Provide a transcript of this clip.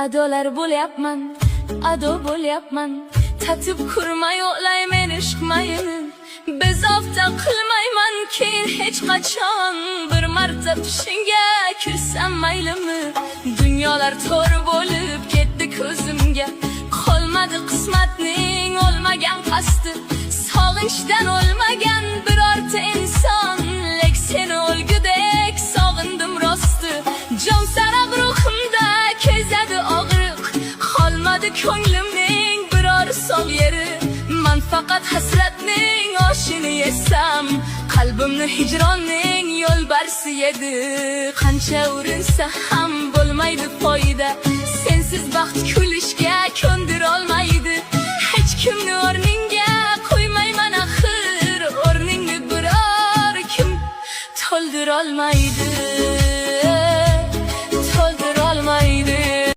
adolar bo'lyapman, ado bo'lyapman. Tatib kurmay o'laymen ishqmayini, bezovta qilmayman keyin hech qachon. Bir marta tushingga kirsam maylimi? Dunyolar to'r bo'lib ketdi ko'zimga, qolmadi qismatning olmagan qasdi. Sog'inchdan o'lmagan birorta inson, lek seni o'lgudek sog'indim rosti. Jon sarab ruhimda kezadi og'riq, qolmadi ko'nglimning biror sog' yeri. Man faqat hasratning oshini yesam, qalbimni hijronning yo'lbarsi yedi. Qancha urinsa ham bo'lmaydi foyda, sensiz baxt kulishga